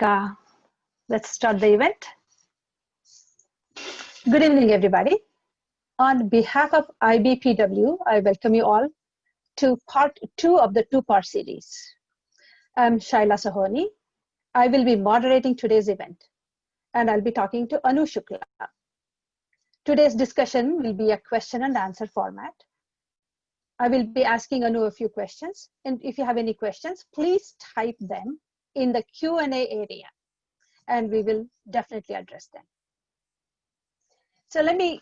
Let's start the event. Good evening, everybody. On behalf of IBPW, I welcome you all to part 2 of the two-part series. I'm Shaila Sahoni. I will be moderating today's event, and I'll be talking to Anu Shukla. Today's discussion will be a question and answer format. I will be asking Anu a few questions, and if you have any questions, please type them in the Q&A area, and we will definitely address them. So let me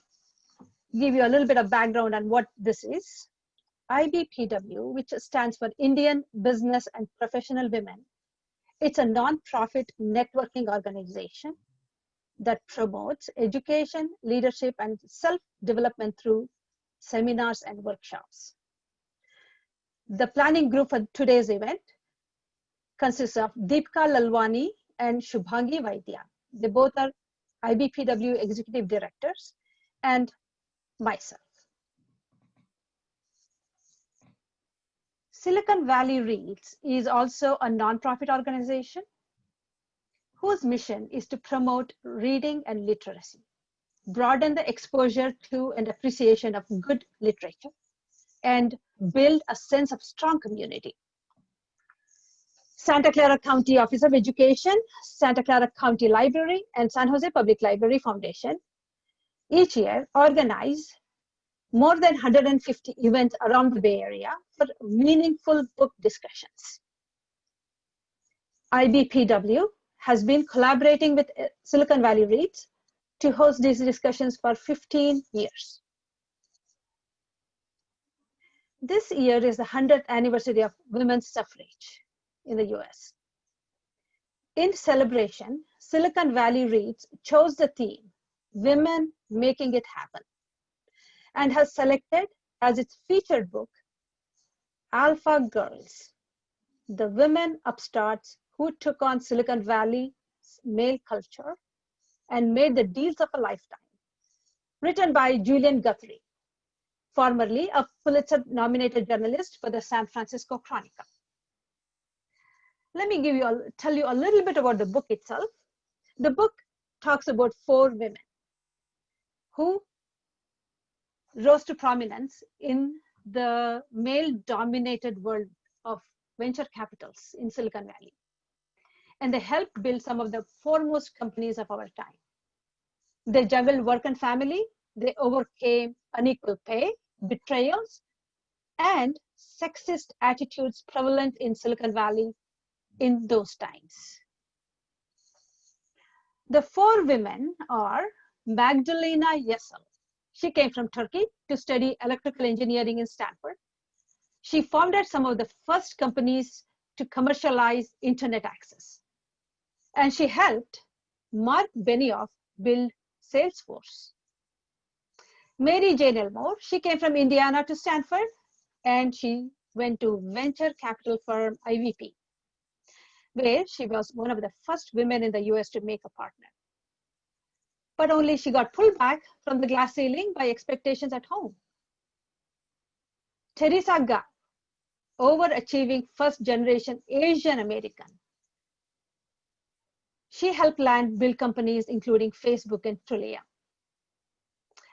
give you a little bit of background on what this is. IBPW, which stands for Indian Business and Professional Women, it's a non-profit networking organization that promotes education, leadership, and self-development through seminars and workshops. The planning group for today's event consists of Deepika Lalwani and Shubhangi Vaidya. They both are IBPW executive directors, and myself. Silicon Valley Reads is also a nonprofit organization whose mission is to promote reading and literacy, broaden the exposure to and appreciation of good literature, and build a sense of strong community. Santa Clara County Office of Education, Santa Clara County Library, and San Jose Public Library Foundation each year organize more than 150 events around the Bay Area for meaningful book discussions. IBPW has been collaborating with Silicon Valley Reads to host these discussions for 15 years. This year is the 100th anniversary of women's suffrage in the US. In celebration, Silicon Valley Reads chose the theme, Women Making It Happen, and has selected as its featured book, Alpha Girls, the women upstarts who took on Silicon Valley's male culture and made the deals of a lifetime, written by Julian Guthrie, formerly a Pulitzer-nominated journalist for the San Francisco Chronicle. Let me tell you a little bit about the book itself. The book talks about 4 women who rose to prominence in the male-dominated world of venture capitals in Silicon Valley. And they helped build some of the foremost companies of our time. They juggled work and family. They overcame unequal pay, betrayals, and sexist attitudes prevalent in Silicon Valley in those times. The 4 women are Magdalena Yesel. She came from Turkey to study electrical engineering in Stanford. She founded some of the first companies to commercialize internet access. And she helped Mark Benioff build Salesforce. Mary Jane Elmore, she came from Indiana to Stanford, and she went to venture capital firm IVP, where she was one of the first women in the US to make a partner. But only she got pulled back from the glass ceiling by expectations at home. Teresa Gao, overachieving first-generation Asian American. She helped land build companies including Facebook and Trulia.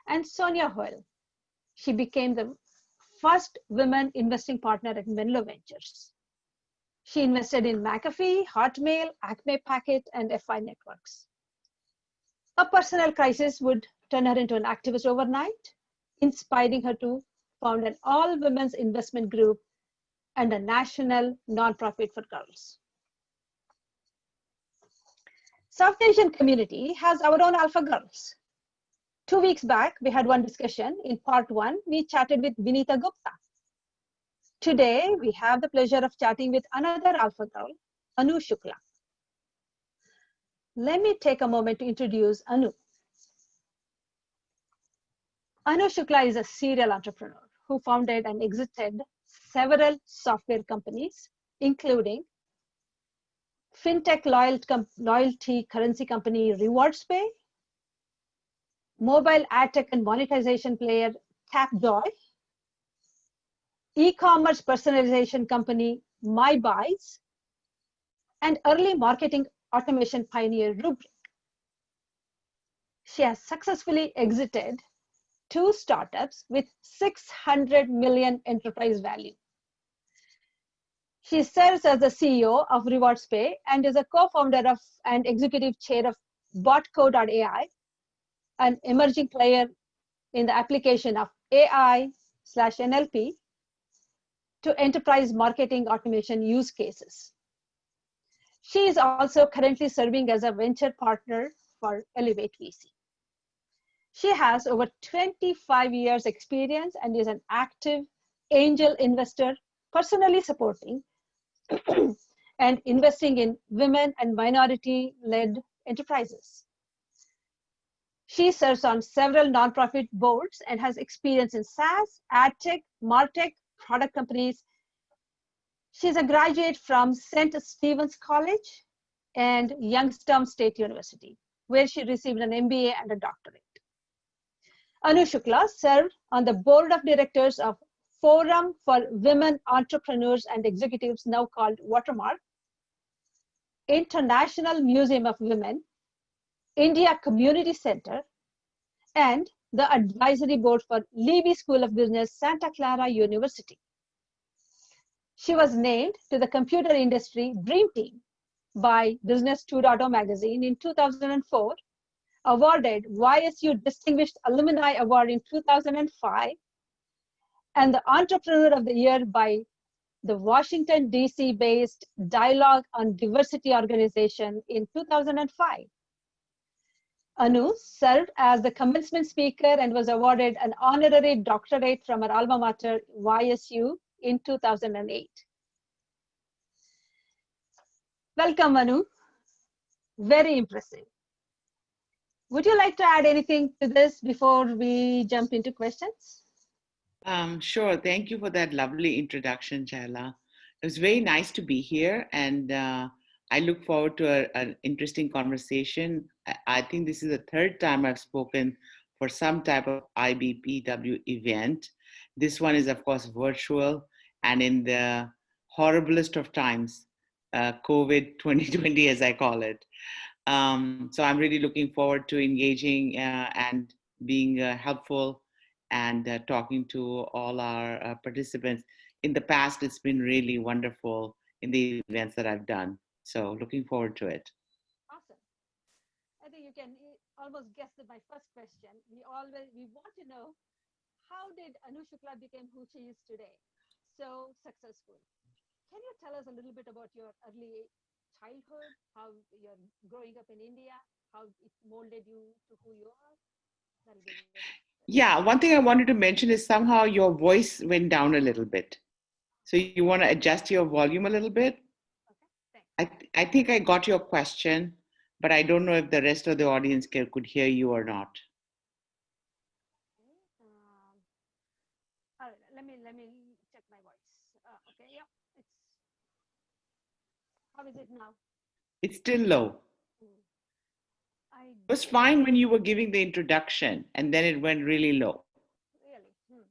And Sonia Hoyle, she became the first woman investing partner at Menlo Ventures. She invested in McAfee, Hotmail, Acme Packet, and FI Networks. A personal crisis would turn her into an activist overnight, inspiring her to found an all-women's investment group and a national nonprofit for girls. South Asian community has our own Alpha Girls. 2 weeks back, we had one discussion. In part 1, we chatted with Vinita Gupta. Today, we have the pleasure of chatting with another Alpha Girl, Anu Shukla. Let me take a moment to introduce Anu. Anu Shukla is a serial entrepreneur who founded and exited several software companies, including fintech loyalty currency company RewardsPay, mobile ad tech and monetization player Tapjoy, e-commerce personalization company MyBuys, and early marketing automation pioneer rubric. She has successfully exited 2 startups with 600 million enterprise value. She serves as the CEO of RewardsPay and is a co-founder of and executive chair of Botco.ai, an emerging player in the application of AI/NLP to enterprise marketing automation use cases. She is also currently serving as a venture partner for Elevate VC. She has over 25 years experience and is an active angel investor, personally supporting and investing in women and minority-led enterprises. She serves on several nonprofit boards and has experience in SaaS, AdTech, MarTech, product companies. She's a graduate from St. Stephen's College and Youngstown State University, where she received an MBA and a doctorate. Anu Shukla served on the board of directors of Forum for Women Entrepreneurs and Executives, now called Watermark, International Museum of Women, India Community Center, and the advisory board for Levy School of Business, Santa Clara University. She was named to the computer industry Dream Team by Business 2.0 magazine in 2004, awarded YSU Distinguished Alumni Award in 2005, and the Entrepreneur of the Year by the Washington, D.C. based Dialogue on Diversity organization in 2005. Anu served as the commencement speaker and was awarded an honorary doctorate from her alma mater, YSU, in 2008. Welcome, Anu. Very impressive. Would you like to add anything to this before we jump into questions? Sure. Thank you for that lovely introduction, Shaila. It was very nice to be here, and I look forward to an interesting conversation. I think this is the third time I've spoken for some type of IBPW event. This one is, of course, virtual, and in the horriblest of times, COVID 2020, as I call it. So I'm really looking forward to engaging and being helpful and talking to all our participants. In the past, it's been really wonderful in the events that I've done. So looking forward to it. Awesome. I think you can almost guess my first question. We want to know, how did Anu Shukla become who she is today? So successful. Can you tell us a little bit about your early childhood, how you're growing up in India, how it molded you to who you are? That'll be Yeah, one thing I wanted to mention is somehow your voice went down a little bit. So you want to adjust your volume a little bit? Okay, thanks. I think I got your question, but I don't know if the rest of the audience could hear you or not. Okay. All right, let me check my voice. Okay, yeah, how is it now? It's still low. I It was fine when you were giving the introduction, and then it went really low. Really?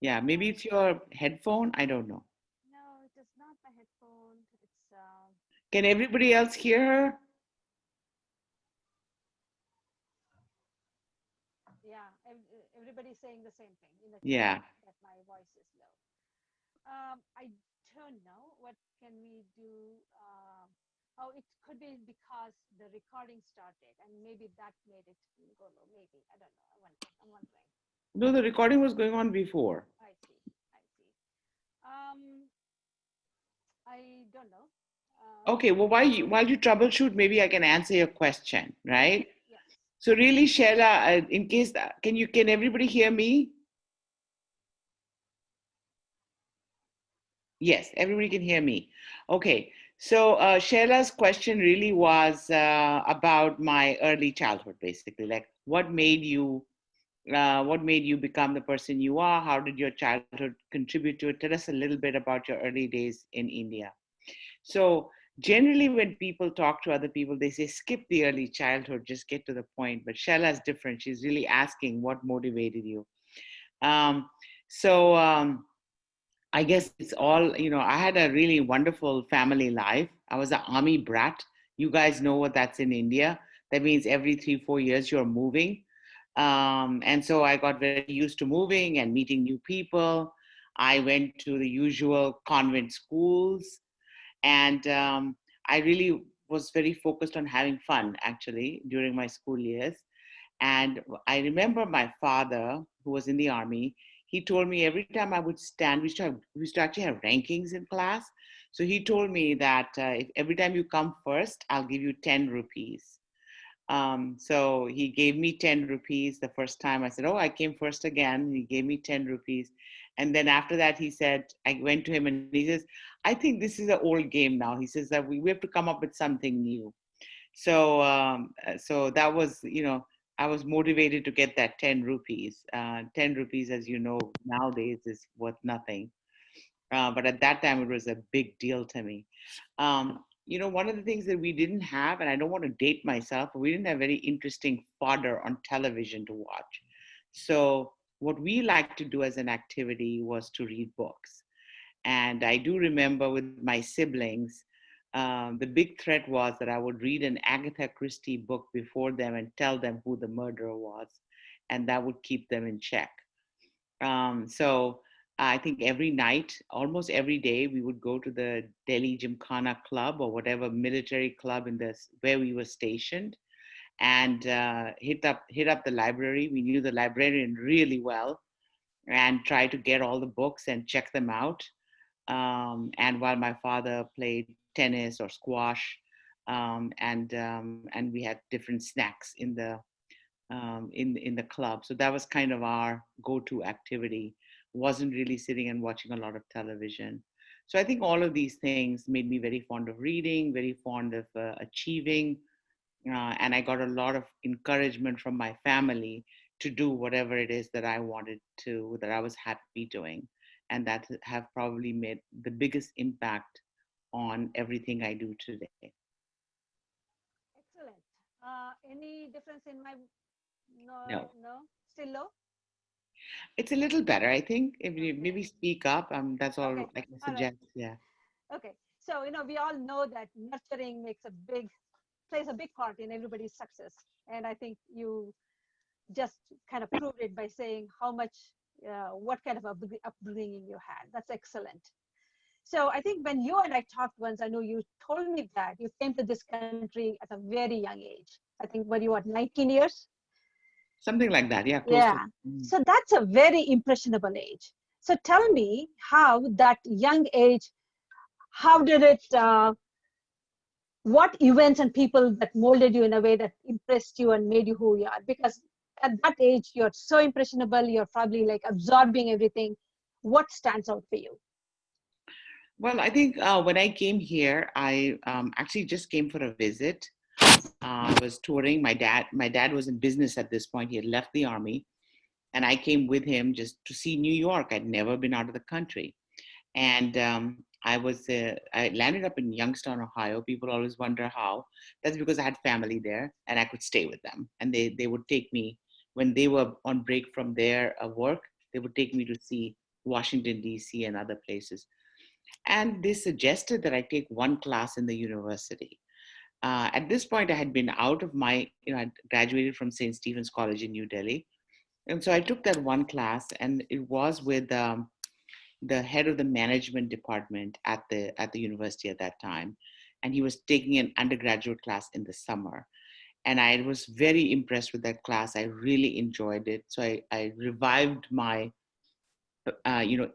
Yeah, maybe it's your headphone. I don't know. No, it is not my headphone. It's Can everybody else hear her? yeah. Everybody's saying the same thing in the Yeah. chat, that my voice is low. I don't know. What can we do? Oh, it could be because the recording started, and maybe that made it go low. Maybe, I don't know. I'm wondering. No, the recording was going on before. I see. I don't know. Okay, well, while you troubleshoot, maybe I can answer your question, right? Yes. So really, Sheila, in case can everybody hear me? Yes, everybody can hear me. Okay, so Sheila's question really was about my early childhood, basically, like what made you become the person you are? How did your childhood contribute to it? Tell us a little bit about your early days in India. So generally when people talk to other people, they say, skip the early childhood, just get to the point. But Sheila's different. She's really asking what motivated you. Um, so I guess it's all, I had a really wonderful family life. I was an army brat. You guys know what that's in India. That means every 3, 4 years you're moving. And so I got very used to moving and meeting new people. I went to the usual convent schools, and I really was very focused on having fun actually during my school years. And I remember my father, who was in the army, he told me every time I would stand, we used to actually have rankings in class. So he told me that if every time you come first, I'll give you 10 rupees. So he gave me 10 rupees the first time. I said, "Oh, I came first again." He gave me 10 rupees. And then after that, he said, I went to him and he says, "I think this is an old game now." He says that we have to come up with something new. So that was, I was motivated to get that 10 rupees. 10 rupees, as you know, nowadays is worth nothing. But at that time, it was a big deal to me. One of the things that we didn't have, and I don't want to date myself, but we didn't have very interesting fodder on television to watch. So what we liked to do as an activity was to read books. And I do remember with my siblings, the big threat was that I would read an Agatha Christie book before them and tell them who the murderer was, and that would keep them in check. So I think every night, almost every day, we would go to the Delhi Gymkhana Club or whatever military club in this where we were stationed, and hit up the library. We knew the librarian really well, and try to get all the books and check them out. And while my father played tennis or squash, and we had different snacks in the club. So that was kind of our go-to activity. Wasn't really sitting and watching a lot of television. So I think all of these things made me very fond of reading, very fond of achieving, and I got a lot of encouragement from my family to do whatever it is that I wanted to, that I was happy doing, and that have probably made the biggest impact on everything I do today. Excellent. Any difference in my, No, no, no, still low? it's a little better, I think. If you Okay. maybe speak up, that's all Okay. I can All right. suggest. Yeah. Okay. So, we all know that nurturing plays a big part in everybody's success. And I think you just kind of proved it by saying how much, what kind of upbringing you had. That's excellent. So I think when you and I talked once, I know you told me that you came to this country at a very young age. I think when you were 19 years. Something like that. Yeah, close to. Yeah. So that's a very impressionable age. So tell me how that young age, how did it, what events and people that molded you in a way that impressed you and made you who you are? Because at that age, you're so impressionable, you're probably like absorbing everything. What stands out for you? Well, I think when I came here, I actually just came for a visit. I was touring. My dad was in business at this point. He had left the army, and I came with him just to see New York. I'd never been out of the country, and I landed up in Youngstown, Ohio. People always wonder how. That's because I had family there, and I could stay with them, and they would take me when they were on break from their work. They would take me to see Washington D.C. and other places, and they suggested that I take one class in the university. At this point, I had been out of I graduated from St. Stephen's College in New Delhi. And so I took that one class, and it was with the head of the management department at the university at that time. And he was taking an undergraduate class in the summer. And I was very impressed with that class. I really enjoyed it. So I revived my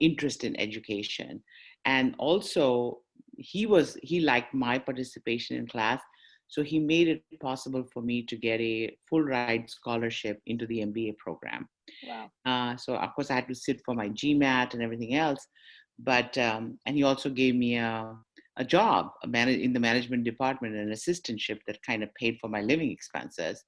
interest in education, and also he liked my participation in class, so he made it possible for me to get a full ride scholarship into the MBA program. Wow. So of course I had to sit for my GMAT and everything else, but and he also gave me a job in the management department, an assistantship that kind of paid for my living expenses.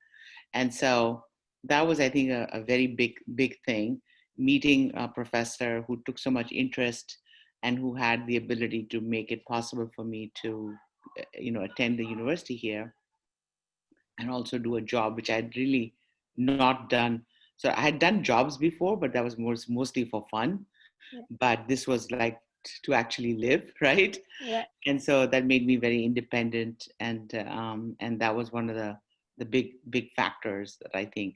And so that was, I think, a very big thing, meeting a professor who took so much interest and who had the ability to make it possible for me to, attend the university here and also do a job which I'd really not done. So I had done jobs before, but that was mostly for fun. Yeah. But this was like to actually live, right? Yeah. And so that made me very independent, and that was one of the big factors that I think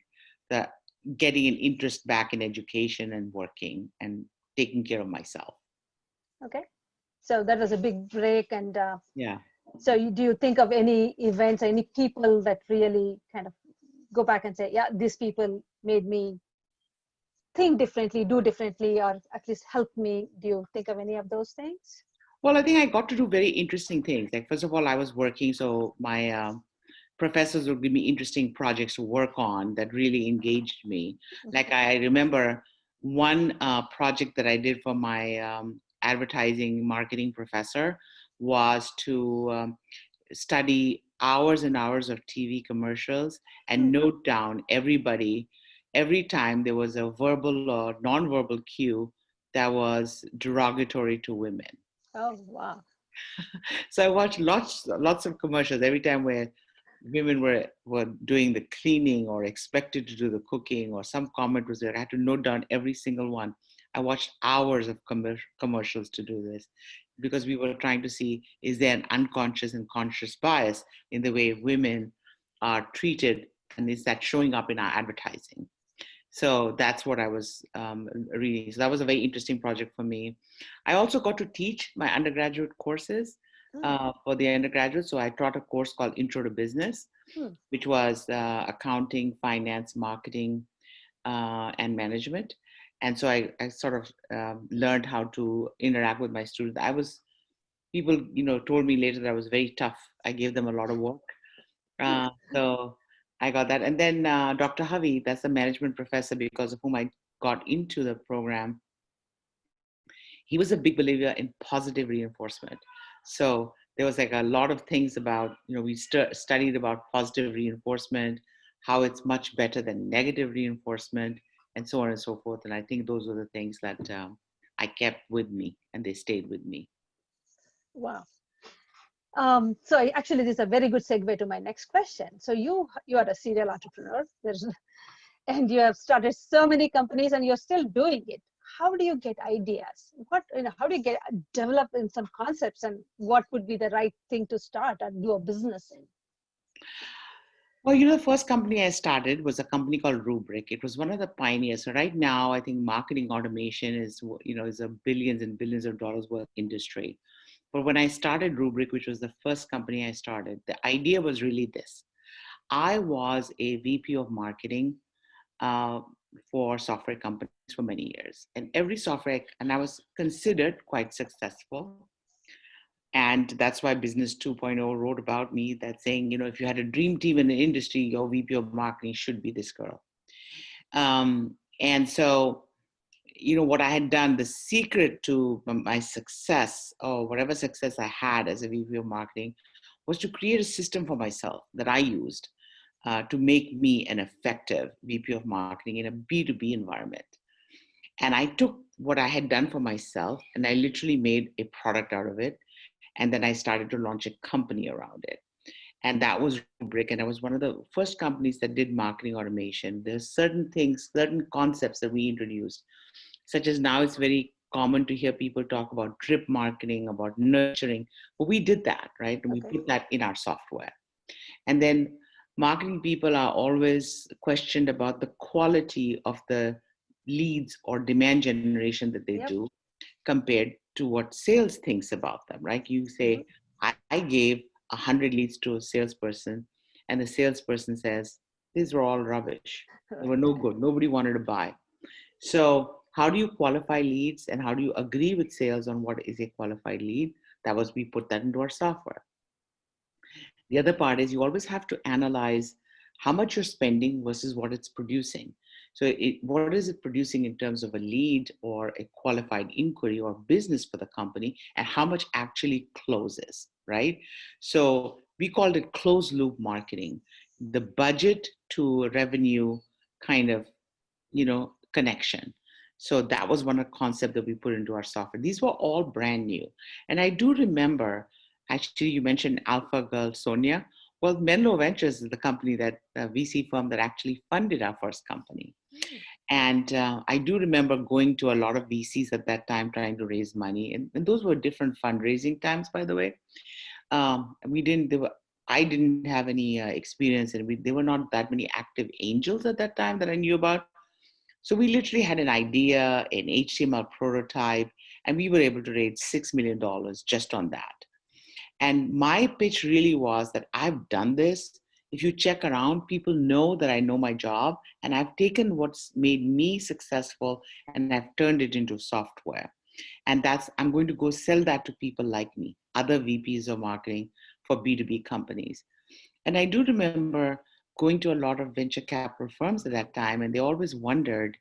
that getting an interest back in education and working and taking care of myself. Okay. So that was a big break. And Yeah. so do you think of any events, any people that really kind of go back and say, yeah, these people made me think differently, do differently, or at least help me? Do you think of any of those things? Well, I think I got to do very interesting things. Like, first of all, I was working, so my professors would give me interesting projects to work on that really engaged me. Like, I remember one project that I did for my advertising marketing professor was to study hours and hours of TV commercials and note down everybody every time there was a verbal or non-verbal cue that was derogatory to women. Oh, wow. So I watched lots of commercials every time where women were doing the cleaning or expected to do the cooking or some comment was there. I had to note down every single one. I watched hours of commercials to do this because we were trying to see, is there an unconscious and conscious bias in the way women are treated, and is that showing up in our advertising? So that's what I was reading. So that was a very interesting project for me. I also got to teach my undergraduate courses for the undergraduate. So I taught a course called Intro to Business, which was accounting, finance, marketing, and management. And so I sort of learned how to interact with my students. People, told me later that I was very tough. I gave them a lot of work. So I got that. And then Dr. Havi, that's the management professor because of whom I got into the program, he was a big believer in positive reinforcement. So there was like a lot of things about, we studied about positive reinforcement, how it's much better than negative reinforcement, and so on and so forth. And I think those were the things that I kept with me and they stayed with me. Wow. Actually, this is a very good segue to my next question. So you are a serial entrepreneur. And you have started so many companies and you're still doing it. How do you get ideas? How do you develop in some concepts, and what would be the right thing to start and do a business in? Well, the first company I started was a company called Rubrik. It was one of the pioneers. So right now, I think marketing automation is a billions and billions of dollars worth industry. But when I started Rubrik, which was the first company I started, the idea was really this. I was a VP of marketing uh, for software companies for many years, and and I was considered quite successful. And that's why Business 2.0 wrote about me that saying, if you had a dream team in the industry, your VP of marketing should be this girl. And so, what I had done, the secret to my success or whatever success I had as a VP of marketing was to create a system for myself that I used to make me an effective VP of marketing in a B2B environment. And I took what I had done for myself and I literally made a product out of it. And then I started to launch a company around it. And that was Rubrik. And I was one of the first companies that did marketing automation. There's certain things, certain concepts that we introduced, such as now it's very common to hear people talk about drip marketing, about nurturing. But we did that, right? And we Okay. put that in our software. And then marketing people are always questioned about the quality of the leads or demand generation that they Yep. do compared to what sales thinks about them, right? You say, I gave 100 leads to a salesperson, and the salesperson says, these were all rubbish. They were no good. Nobody wanted to buy. So, how do you qualify leads and how do you agree with sales on what is a qualified lead? We put that into our software. The other part is you always have to analyze how much you're spending versus what it's producing. So, what is it producing in terms of a lead or a qualified inquiry or business for the company, and how much actually closes, right? So, we called it closed loop marketing, the budget to revenue kind of, connection. So that was one of the concepts that we put into our software. These were all brand new. And I do remember, actually, you mentioned Alpha Girl Sonia. Well, Menlo Ventures is the company that VC firm that actually funded our first company. And I do remember going to a lot of VCs at that time trying to raise money. And those were different fundraising times, by the way. We didn't, they were, I didn't have any experience, and there were not that many active angels at that time that I knew about. So we literally had an idea, an HTML prototype, and we were able to raise $6 million just on that. And my pitch really was that I've done this. If you check around, people know that I know my job, and I've taken what's made me successful and I've turned it into software. And I'm going to go sell that to people like me, other VPs of marketing for B2B companies. And I do remember going to a lot of venture capital firms at that time, and they always wondered,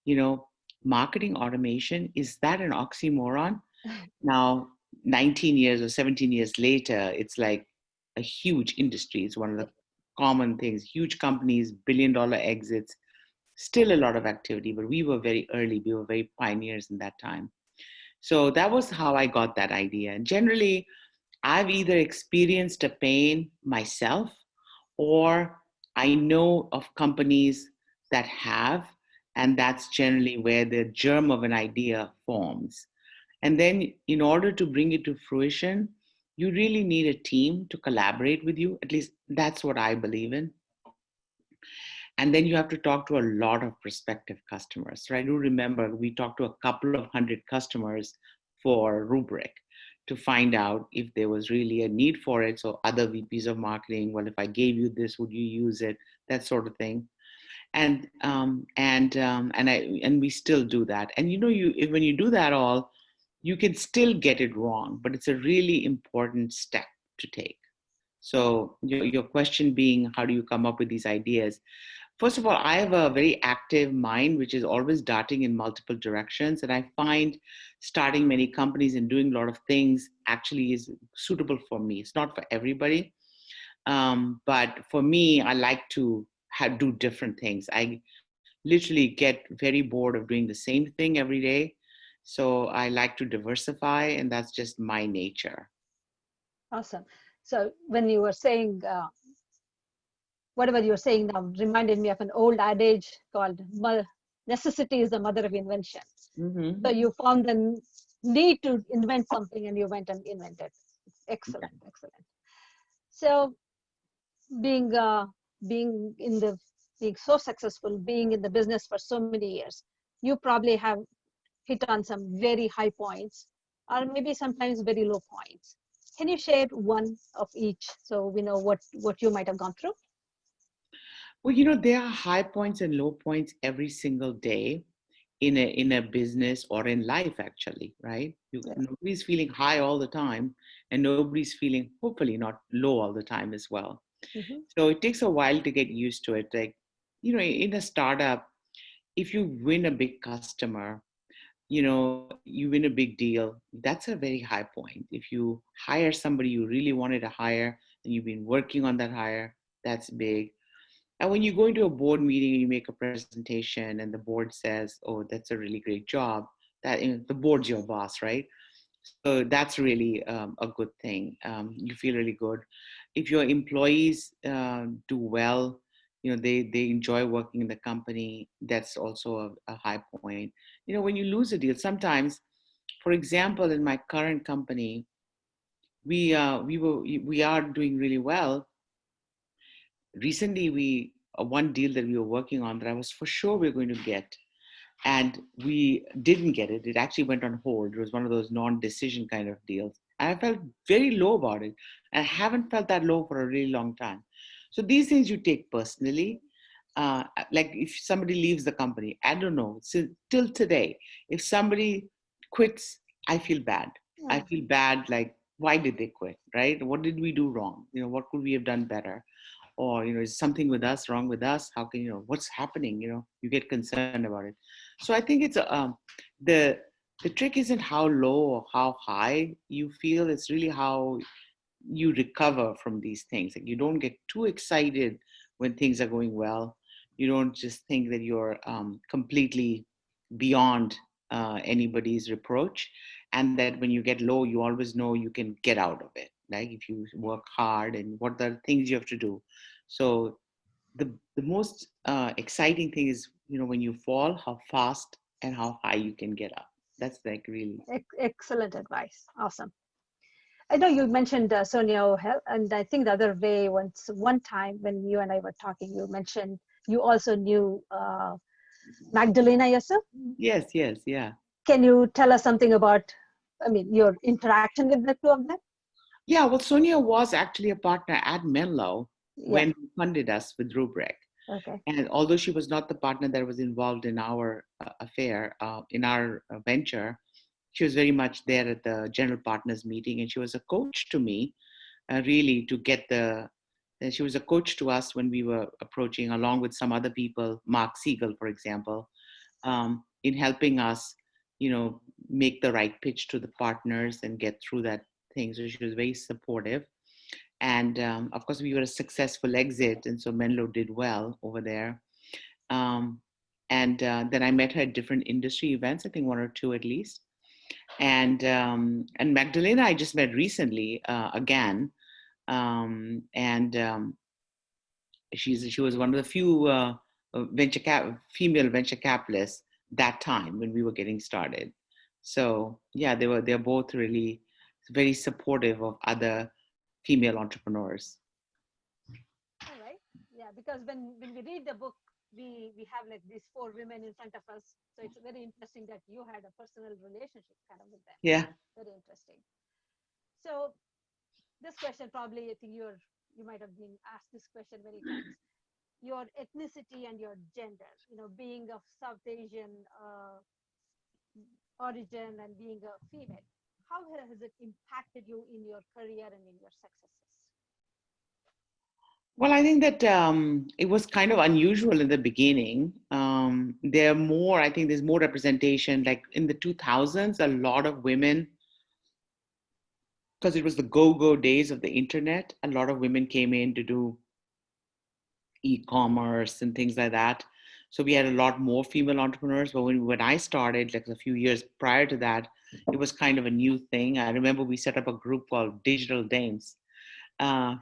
you know, marketing automation, is that an oxymoron? Now, 19 years or 17 years later, it's like a huge industry. It's one of the common things, huge companies, $1 billion exits, still a lot of activity, but we were very early. We were very pioneers in that time. So that was how I got that idea. And generally, I've either experienced a pain myself, or I know of companies that have, and that's generally where the germ of an idea forms. And then, in order to bring it to fruition, you really need a team to collaborate with you. At least that's what I believe in. And then you have to talk to a lot of prospective customers. So I do remember we talked to a couple of hundred customers for Rubric to find out if there was really a need for it. So other VPs of marketing, well, if I gave you this, would you use it? That sort of thing. And we still do that. And when you do that all, you can still get it wrong, but it's a really important step to take. So your question being, how do you come up with these ideas? First of all, I have a very active mind, which is always darting in multiple directions. And I find starting many companies and doing a lot of things actually is suitable for me. It's not for everybody. But for me, I like to do different things. I literally get very bored of doing the same thing every day. So I like to diversify, and that's just my nature. Awesome. So when you were saying, whatever you were saying now reminded me of an old adage called necessity is the mother of invention. Mm-hmm. So you found the need to invent something and you went and invented. Excellent, excellent. So being being in the being so successful, being in the business for so many years, you probably have hit on some very high points, or maybe sometimes very low points. Can you share one of each so we know what you might have gone through? Well, there are high points and low points every single day in a business or in life, actually, right? Yeah. Nobody's feeling high all the time, and nobody's feeling, hopefully, not low all the time as well. Mm-hmm. So it takes a while to get used to it. Like, in a startup, if you win a big customer, you win a big deal, that's a very high point. If you hire somebody you really wanted to hire and you've been working on that hire, that's big. And when you go into a board meeting and you make a presentation and the board says, "Oh, that's a really great job," the board's your boss, right? So that's really a good thing. You feel really good. If your employees do well, they enjoy working in the company. That's also a high point. When you lose a deal, sometimes, for example, in my current company, we are doing really well. Recently, we one deal that we were working on that I was for sure we are going to get, and we didn't get it. It actually went on hold. It was one of those non-decision kind of deals. And I felt very low about it. And I haven't felt that low for a really long time. So these things you take personally. Like if somebody leaves the company, I don't know, till today, if somebody quits, I feel bad. I Yeah. feel bad, like, why did they quit, right? What did we do wrong? What could we have done better? Or is something with us wrong with us? How can what's happening? You get concerned about it. So I think it's the the trick isn't how low or how high you feel. It's really how you recover from these things. Like, you don't get too excited when things are going well. You don't just think that you're completely beyond anybody's reproach, and that when you get low, you always know you can get out of it. Like, if you work hard, and what are the things you have to do. So the most exciting thing is when you fall, how fast and how high you can get up. That's like really. Excellent advice. Awesome. I know you mentioned Sonia O'Hell, and I think the other way, one time when you and I were talking, you mentioned you also knew Magdalena yourself. Yes, yes, yeah. Can you tell us something about, I mean, your interaction with the two of them? Yeah, well, Sonia was actually a partner at Menlo Yeah. when he funded us with Rubric. Okay. And although she was not the partner that was involved in our affair, in our venture, she was very much there at the general partners meeting. And she was a coach to me, really, to get she was a coach to us when we were approaching, along with some other people, Mark Siegel, for example, in helping us, make the right pitch to the partners and get through that thing. So she was very supportive. And of course, we were a successful exit, and so Menlo did well over there. Um, and then I met her at different industry events, I think one or two at least. And Magdalena I just met recently again, and she was one of the few female venture capitalists that time when we were getting started. So yeah, they're both really very supportive of other female entrepreneurs. All right. Yeah, because when we read the book, we have like these four women in front of us. So it's very interesting that you had a personal relationship kind of with them. Yeah. Very interesting. So this question probably I think you might have been asked this question many times. Your ethnicity and your gender, being of South Asian origin and being a female, how has it impacted you in your career and in your successes? Well, I think that it was kind of unusual in the beginning. I think there's more representation. Like in the 2000s, a lot of women, because it was the go-go days of the internet, a lot of women came in to do e-commerce and things like that. So we had a lot more female entrepreneurs. But when I started, like a few years prior to that, it was kind of a new thing. I remember we set up a group called Digital Dames,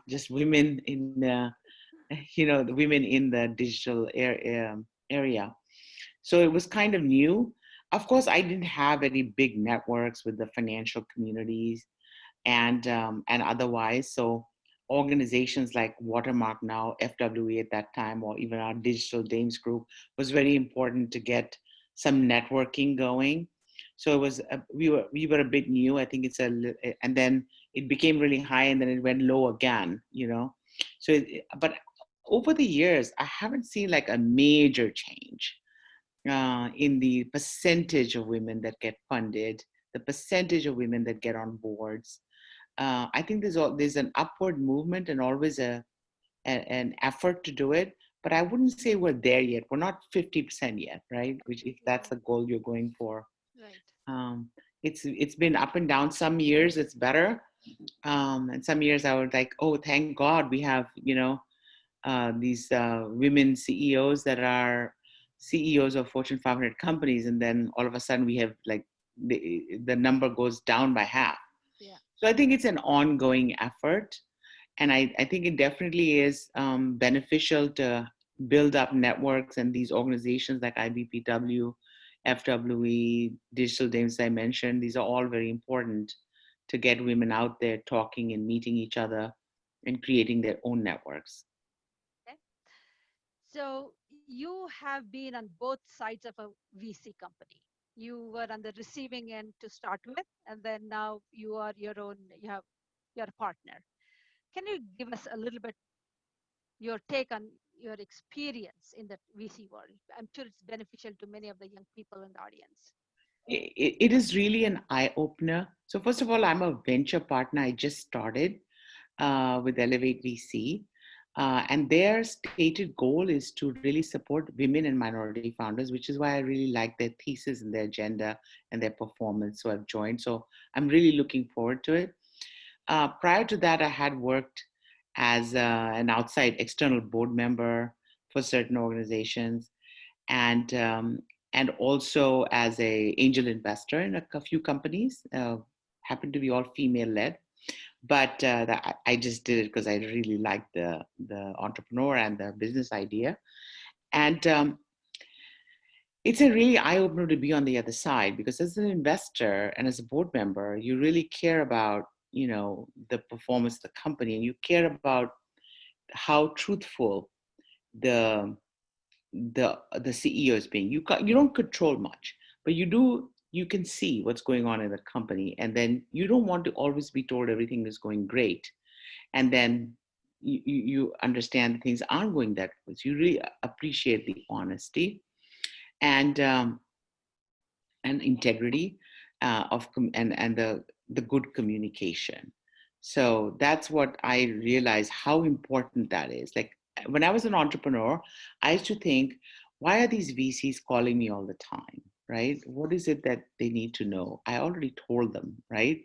just women in, the women in the digital area. So it was kind of new. Of course, I didn't have any big networks with the financial communities and otherwise. So organizations like Watermark now, FWE at that time, or even our Digital Dames group was very important to get some networking going. So it was we were a bit new. I think and then it became really high, and then it went low again. But over the years, I haven't seen like a major change in the percentage of women that get funded, the percentage of women that get on boards. I think there's an upward movement and always an effort to do it, but I wouldn't say we're there yet. We're not 50% yet, right? Which if that's the goal you're going for. Right. It's been up and down. Some years it's better, and some years I was like, oh, thank God we have these women CEOs that are CEOs of Fortune 500 companies, and then all of a sudden we have like the number goes down by half. Yeah. So I think it's an ongoing effort, and I think it definitely is beneficial to build up networks and these organizations like IBPW, FWE, Digital Dames I mentioned. These are all very important to get women out there talking and meeting each other and creating their own networks. Okay. So you have been on both sides of a VC company. You were on the receiving end to start with, and then now you are you have your partner. Can you give us a little bit your take on your experience in the VC world? I'm sure it's beneficial to many of the young people in the audience. It is really an eye opener. So first of all, I'm a venture partner. I just started with Elevate VC. And their stated goal is to really support women and minority founders, which is why I really like their thesis and their agenda and their performance. So I've joined. So I'm really looking forward to it. Prior to that, I had worked as an outside external board member for certain organizations, and um, and also as a angel investor in a few companies. Happened to be all female led, but I just did it because I really liked the entrepreneur and the business idea. And it's a really eye-opener to be on the other side, because as an investor and as a board member, you really care about, the performance of the company, and you care about how truthful the the CEO is being. You don't control much, but you can see what's going on in the company, and then you don't want to always be told everything is going great, and then you understand that things aren't going that way. So you really appreciate the honesty and integrity and the good communication. So that's what I realized, how important that is. Like, when I was an entrepreneur, I used to think, why are these VCs calling me all the time, right? What is it that they need to know? I already told them, right?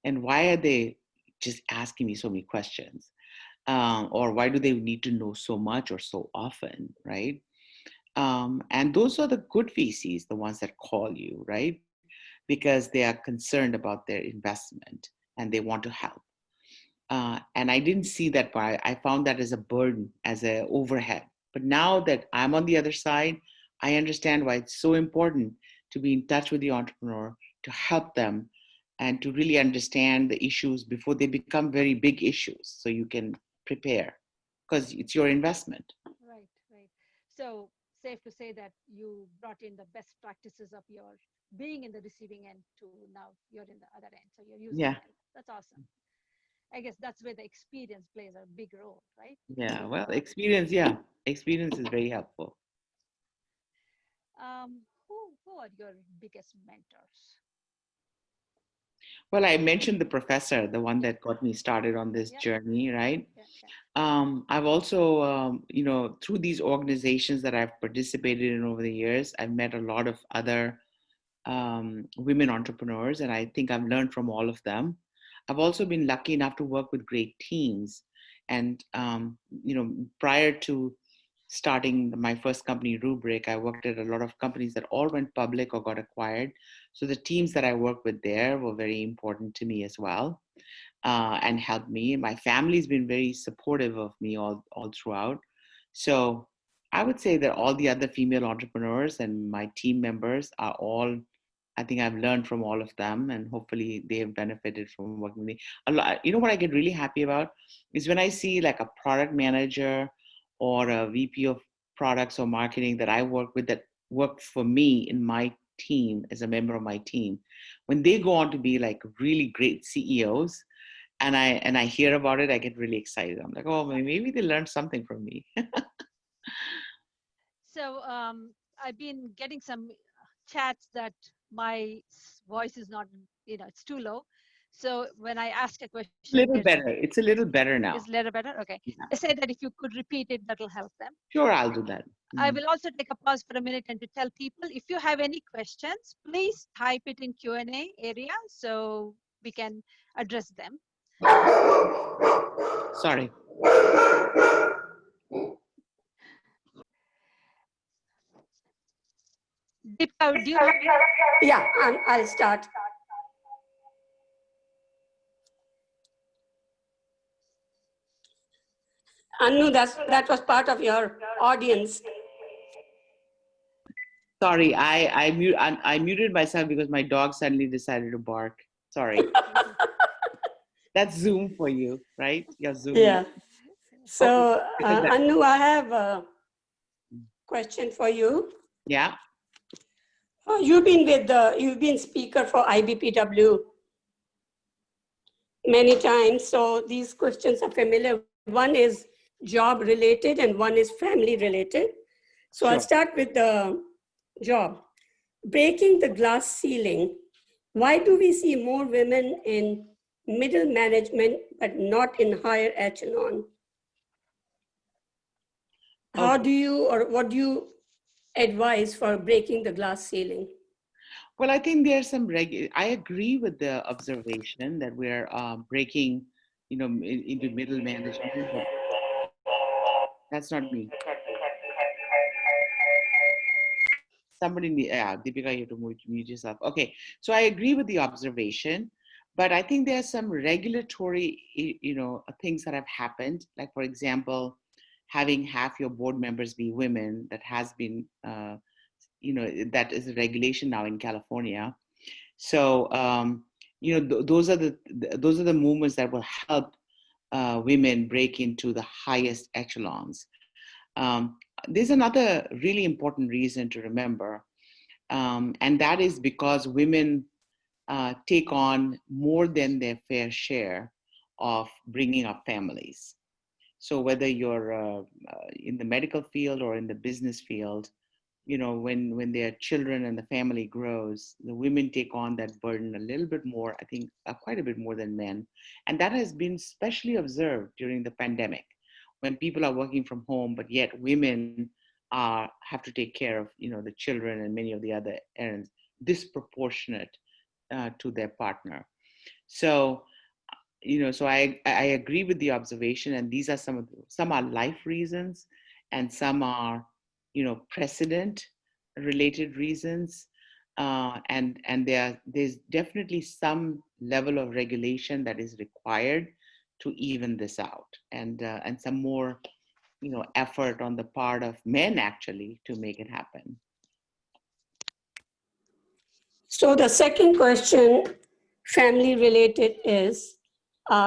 And why are they just asking me so many questions? Or why do they need to know so much or so often, right? And those are the good VCs, the ones that call you, right? Because they are concerned about their investment and they want to help. And I didn't see that part. I found that as a burden, as an overhead. But now that I'm on the other side, I understand why it's so important to be in touch with the entrepreneur, to help them, and to really understand the issues before they become very big issues, so you can prepare, because it's your investment. Right, right. So safe to say that you brought in the best practices of your being in the receiving end to now you're in the other end. So you're using Yeah, them. That's awesome. I guess that's where the experience plays a big role, right? yeah. Well, Um, experience, yeah. Experience is very helpful. who are your biggest mentors? Well, I mentioned the professor, the one Yeah, that got me started on this yeah, journey, right? yeah, yeah. I've also, through these organizations that I've participated in over the years, I've met a lot of other women entrepreneurs, and I think I've learned from all of them. I've also been lucky enough to work with great teams. And, prior to starting my first company, Rubric, I worked at a lot of companies that all went public or got acquired. So the teams that I worked with there were very important to me as well, and helped me. My family's been very supportive of me all throughout. So I would say that all the other female entrepreneurs and my team members are all, I think I've learned from all of them, and hopefully they have benefited from working with me. A lot, what I get really happy about is when I see like a product manager or a VP of products or marketing that I work with, that worked for me in my team as a member of my team, when they go on to be like really great CEOs, and I hear about it, I get really excited. I'm like, oh, maybe they learned something from me. So I've been getting some chats that my voice is not, it's too low. So when I ask a question, A little better. It's a little better is now. little better. Okay. Yeah. They say that if you could repeat it, that'll help them. Sure, I'll do that. I Mhm. will also take a pause for a minute and to tell people, if you have any questions, please type it in Q&A area so we can address them. Sorry. Deepika, do you have? Yeah, I'll start. Anu, that was part of your audience. Sorry, I muted myself because my dog suddenly decided to bark. Sorry. That's Zoom for you, right? Your Zoom meeting. Yeah. Okay. So, Anu, I have a question for you. Yeah. You've been speaker for IBPW many times, so these questions are familiar. One is job related and one is family related. So I'll Sure. start with the job. Breaking the glass ceiling. Why do we see more women in middle management but not in higher echelon? How Okay. do you, or what do you advise for breaking the glass ceiling? Well, I think there's some I agree with the observation that we're breaking, into middle management, but that's not me. Somebody, yeah, Deepika, you have to mute yourself. Okay, so I agree with the observation, but I think there are some regulatory, things that have happened. Like, for example, having half your board members be women, that has been, that is a regulation now in California. So those are the movements that will help women break into the highest echelons. There's another really important reason to remember, and that is because women take on more than their fair share of bringing up families. So whether you're in the medical field or in the business field, when their children and the family grows, the women take on that burden a little bit more, I think quite a bit more than men. And that has been especially observed during the pandemic, when people are working from home, but yet women have to take care of, the children and many of the other errands, disproportionate to their partner. So so I agree with the observation, and these are some are life reasons, and some are precedent related reasons, and there's definitely some level of regulation that is required to even this out, and some more effort on the part of men actually to make it happen. So the second question, family related, is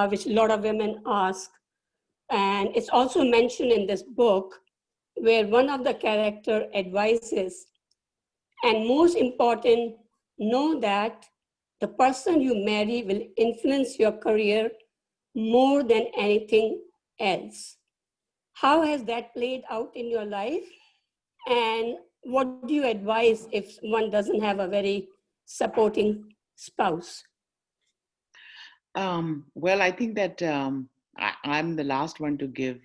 which a lot of women ask, and it's also mentioned in this book, where one of the character advises, and most important, know that the person you marry will influence your career more than anything else. How has that played out in your life? And what do you advise if one doesn't have a very supporting spouse? Well, I think that I'm the last one to give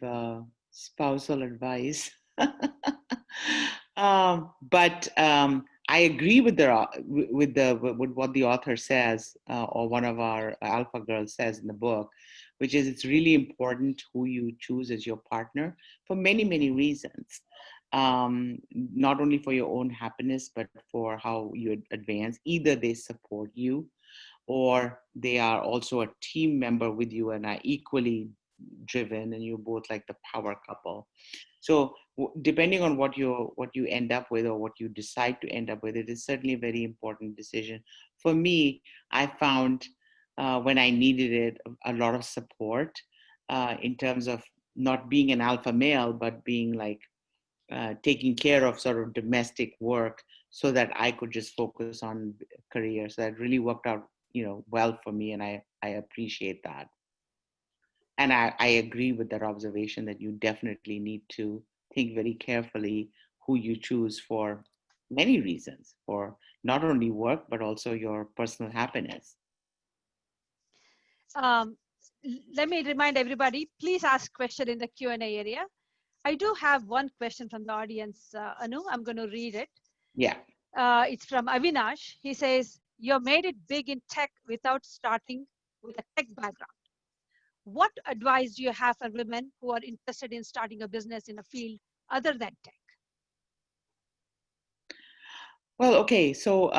spousal advice. But I agree with with what the author says, or one of our alpha girls says in the book, which is it's really important who you choose as your partner for many, many reasons. Not only for your own happiness, but for how you advance. Either they support you, or they are also a team member with you and are equally driven, and you're both like the power couple. So depending on what you end up with, or what you decide to end up with, it is certainly a very important decision. For me, I found when I needed it, a lot of support in terms of not being an alpha male, but being like taking care of sort of domestic work, so that I could just focus on career. So that really worked out, well for me, and I appreciate that. And I agree with that observation that you definitely need to think very carefully who you choose for many reasons, for not only work, but also your personal happiness. Um, Let me remind everybody, please ask question in the Q&A area. I do have one question from the audience, Anu. I'm going to read it. Yeah. It's from Avinash. He says, you made it big in tech without starting with a tech background. What advice do you have for women who are interested in starting a business in a field other than tech? Well, okay. So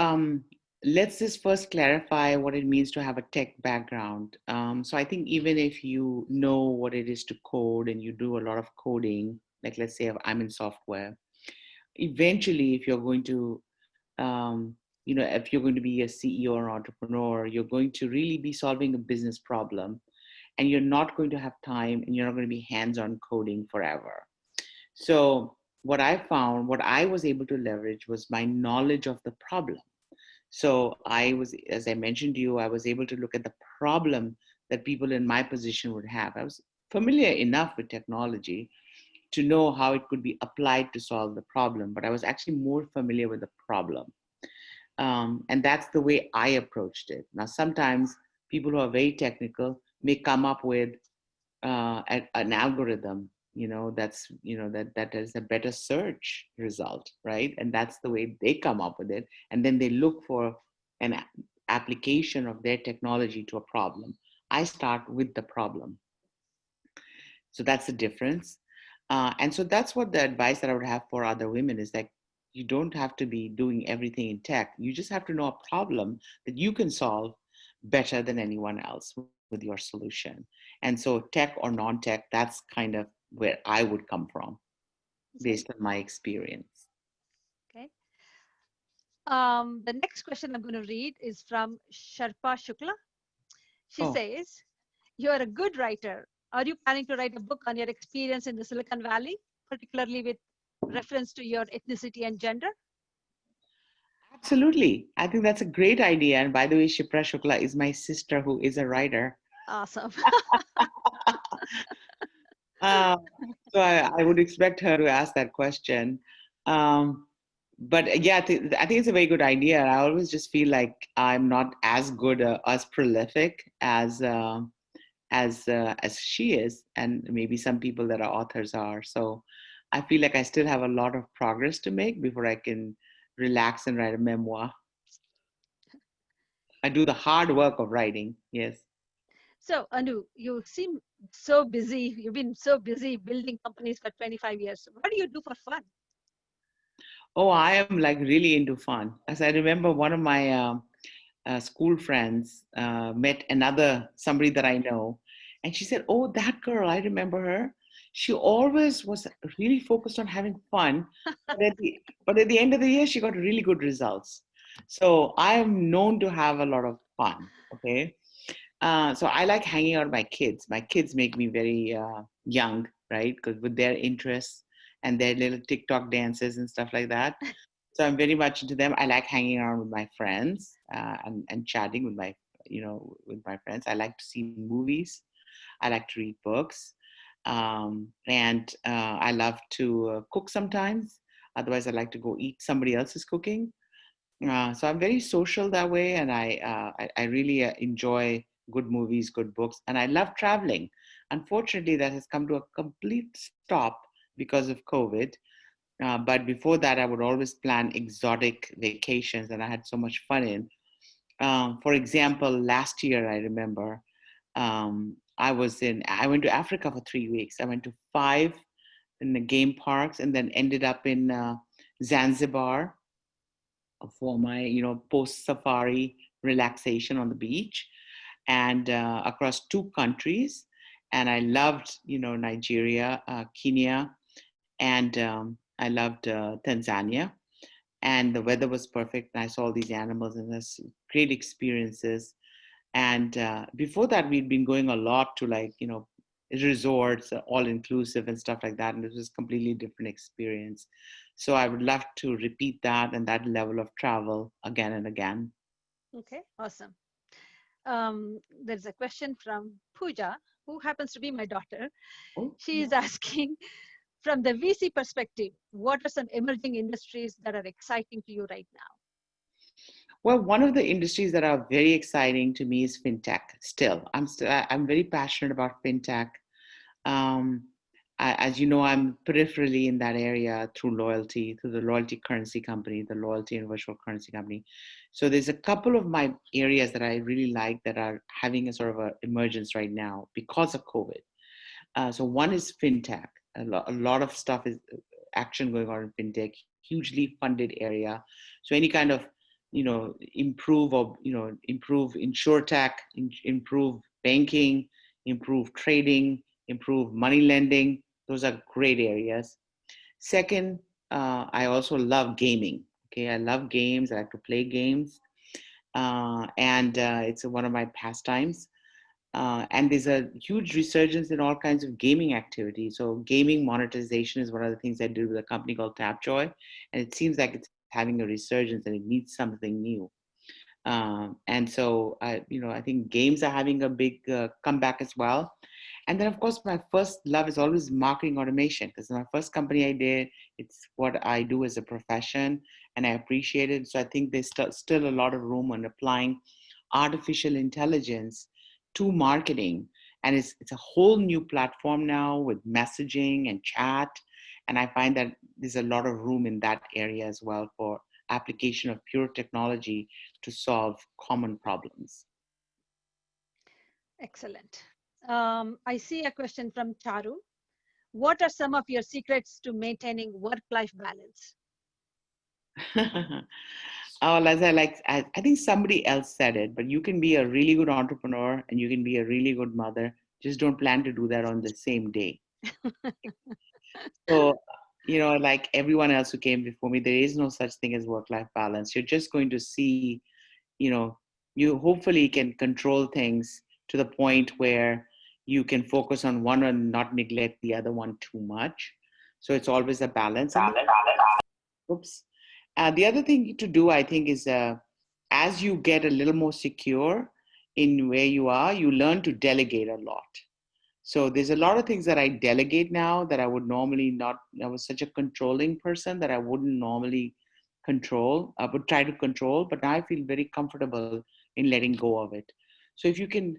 let's just first clarify what it means to have a tech background. So I think even if you know what it is to code and you do a lot of coding, like let's say I'm in software, eventually, if you're going to if you're going to be a CEO or entrepreneur, you're going to really be solving a business problem, and you're not going to have time, and you're not going to be hands-on coding forever. So what I found, what I was able to leverage was my knowledge of the problem. So as I mentioned to you, I was able to look at the problem that people in my position would have. I was familiar enough with technology to know how it could be applied to solve the problem, but I was actually more familiar with the problem. And that's the way I approached it. Now, sometimes people who are very technical may come up with an algorithm, that's, that is a better search result, right? And that's the way they come up with it. And then they look for an application of their technology to a problem. I start with the problem. So that's the difference. And so that's what the advice that I would have for other women is that you don't have to be doing everything in tech. You just have to know a problem that you can solve better than anyone else with your solution. And so tech or non-tech, that's kind of where I would come from based on my experience. Okay. The next question I'm going to read is from Sharpa Shukla. She Oh, says, "You're a good writer. Are you planning to write a book on your experience in the Silicon Valley, particularly with reference to your ethnicity and gender?" absolutely. I think that's a great idea. And by the way, Shipra Shukla is my sister who is a writer. Awesome. Uh, so I would expect her to ask that question. Um, but yeah, I think it's a very good idea. I always just feel like I'm not as good, as prolific as she is, and maybe some people that are authors are. So I feel like I still have a lot of progress to make before I can relax and write a memoir. I do the hard work of writing. Yes. So, Anu, you seem so busy. You've been so busy building companies for 25 years. What do you do for fun? Oh, I am like really into fun. As I remember, one of my school friends met somebody that I know, and she said, "Oh, that girl, I remember her. She always was really focused on having fun, but at the end of the year, she got really good results." So I am known to have a lot of fun. Okay, so I like hanging out with my kids. My kids make me very young, right? Because with their interests and their little TikTok dances and stuff like that. So I'm very much into them. I like hanging around with my friends and chatting with with my friends. I like to see movies. I like to read books, and I love to cook sometimes. Otherwise, I like to go eat somebody else's cooking. So I'm very social that way, and I really enjoy good movies, good books, and I love traveling. Unfortunately, that has come to a complete stop because of COVID. But before that, I would always plan exotic vacations, and I had so much fun in. For example, last year I remember I went to Africa for 3 weeks. I went to five in the game parks, and then ended up in Zanzibar for my post safari relaxation on the beach, and across two countries. And I loved Nigeria, Kenya, and I loved Tanzania, and the weather was perfect. And I saw all these animals, and there's great experiences. And before that, we'd been going a lot to resorts, all inclusive and stuff like that, and it was a completely different experience. So I would love to repeat that and that level of travel again and again. Okay, awesome. There's a question from Pooja, who happens to be my daughter. Oh, She is asking, from the VC perspective, what are some emerging industries that are exciting to you right now? well, one of the industries that are very exciting to me is fintech. I'm very passionate about fintech. Um, as you know, I'm peripherally in that area through the loyalty currency company, the loyalty and virtual currency company. So there's a couple of my areas that I really like that are having a sort of a emergence right now because of COVID. So one is fintech. A lot of stuff is action going on in fintech, hugely funded area. So any kind of improve insurtech, improve banking, improve trading, improve money lending. Those are great areas. Second, I also love gaming. Okay, I love games. I like to play games, and it's one of my pastimes. And there's a huge resurgence in all kinds of gaming activity. So gaming monetization is one of the things I did with a company called Tapjoy, and it seems like it's having a resurgence and it needs something new. And so I think games are having a big comeback as well. And then of course my first love is always marketing automation, because my first company I did, it's what I do as a profession, and I appreciate it. So I think there's still a lot of room on applying artificial intelligence to marketing. And it's a whole new platform now with messaging and chat. And I find that there's a lot of room in that area as well for application of pure technology to solve common problems. Excellent. I see a question from Charu. What are some of your secrets to maintaining work-life balance? Oh, Liza, I think somebody else said it, but you can be a really good entrepreneur and you can be a really good mother. Just don't plan to do that on the same day. So, like everyone else who came before me, there is no such thing as work-life balance. You're just going to see, you know, you hopefully can control things to the point where you can focus on one and not neglect the other one too much. So it's always a balance. And oops. The other thing to do, I think, is as you get a little more secure in where you are, you learn to delegate a lot. So there's a lot of things that I delegate now that I would normally not. I was such a controlling person that I wouldn't normally control. I would try to control, but now I feel very comfortable in letting go of it. So if you can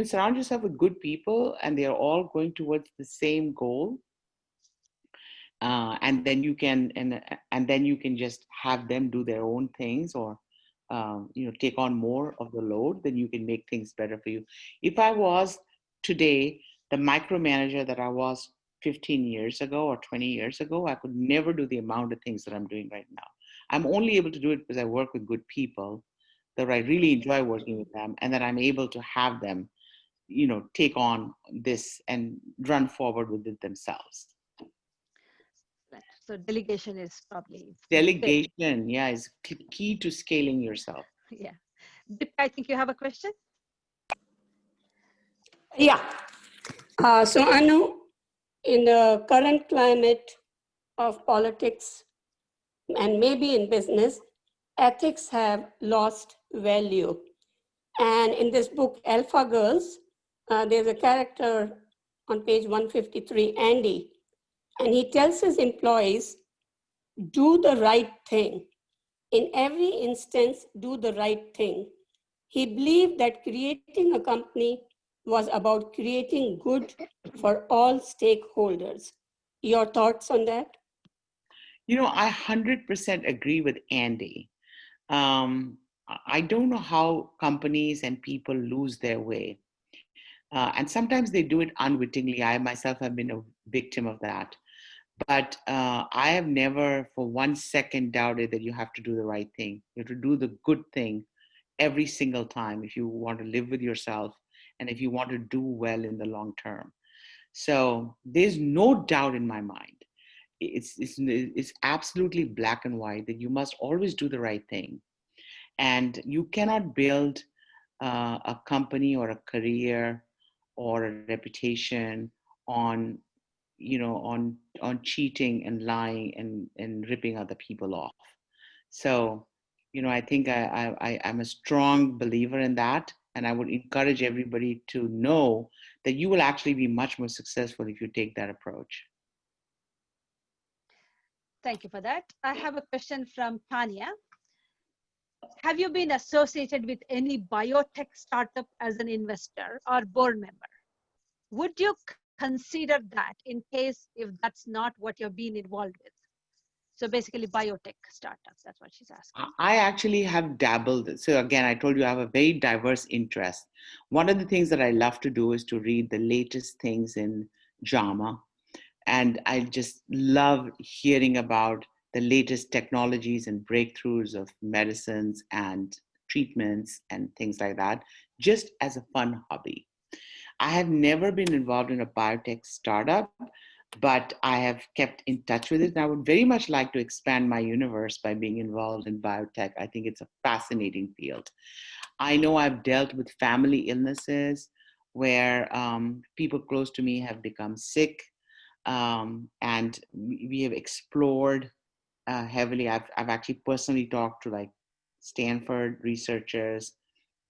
surround yourself with good people and they are all going towards the same goal, and then you can just have them do their own things, or take on more of the load, then you can make things better for you. If I was today the micromanager that I was 15 years ago or 20 years ago, I could never do the amount of things that I'm doing right now. I'm only able to do it because I work with good people that I really enjoy working with them, and that I'm able to have them take on this and run forward with it themselves. So delegation is probably big. Delegation, yeah, is key to scaling yourself. Yeah. Deepika, I think you have a question. Yeah. So Anu, in the current climate of politics and maybe in business, ethics have lost value. And in this book, Alpha Girls, there's a character on page 153, Andy, and he tells his employees, do the right thing. In every instance, do the right thing. He believed that creating a company was about creating good for all stakeholders. Your thoughts on that? I 100% agree with Andy. I don't know how companies and people lose their way. And sometimes they do it unwittingly. I myself have been a victim of that. But I have never for 1 second doubted that you have to do the right thing. You have to do the good thing every single time if you want to live with yourself and if you want to do well in the long term. So there's no doubt in my mind. It's absolutely black and white that you must always do the right thing. And you cannot build a company or a career or a reputation on on cheating and lying and ripping other people off. So I think I'm a strong believer in that, and I would encourage everybody to know that you will actually be much more successful if you take that approach. Thank you for that. I have a question from Tanya. Have you been associated with any biotech startup as an investor or board member? Would you consider that in case if that's not what you've been involved with? So basically biotech startups, that's what she's asking. I actually have dabbled. So again, I told you I have a very diverse interest. One of the things that I love to do is to read the latest things in JAMA. And I just love hearing about the latest technologies and breakthroughs of medicines and treatments and things like that, just as a fun hobby. I have never been involved in a biotech startup, but I have kept in touch with it. And I would very much like to expand my universe by being involved in biotech. I think it's a fascinating field. I know I've dealt with family illnesses where people close to me have become sick, and we have explored heavily. I've actually personally talked to like Stanford researchers,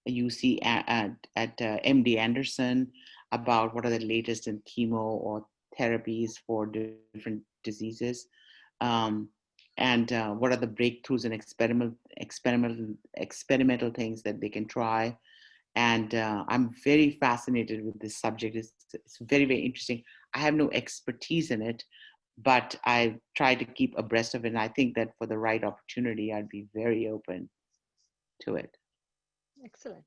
UC at MD Anderson about what are the latest in chemo or therapies for different diseases, um, and what are the breakthroughs and experimental things that they can try. And I'm very fascinated with this subject. It's very, very interesting. I have no expertise in it, but I try to keep abreast of it. And I think that for the right opportunity, I'd be very open to it. Excellent.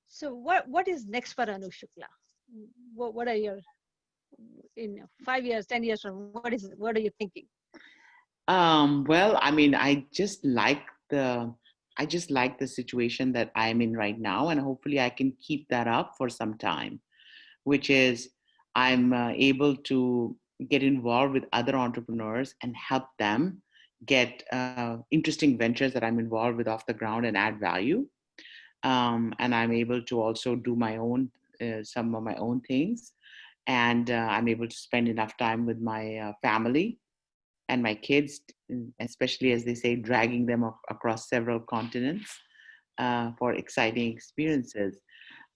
So what is next for Anu Shukla? What are your, in 5 years, 10 years from, what are you thinking? Well, I mean, I just like the situation that I'm in right now, and hopefully I can keep that up for some time, which is I'm able to get involved with other entrepreneurs and help them get interesting ventures that I'm involved with off the ground and add value. And I'm able to also do my own, some of my own things. And I'm able to spend enough time with my family and my kids, especially as they say, dragging them across several continents for exciting experiences.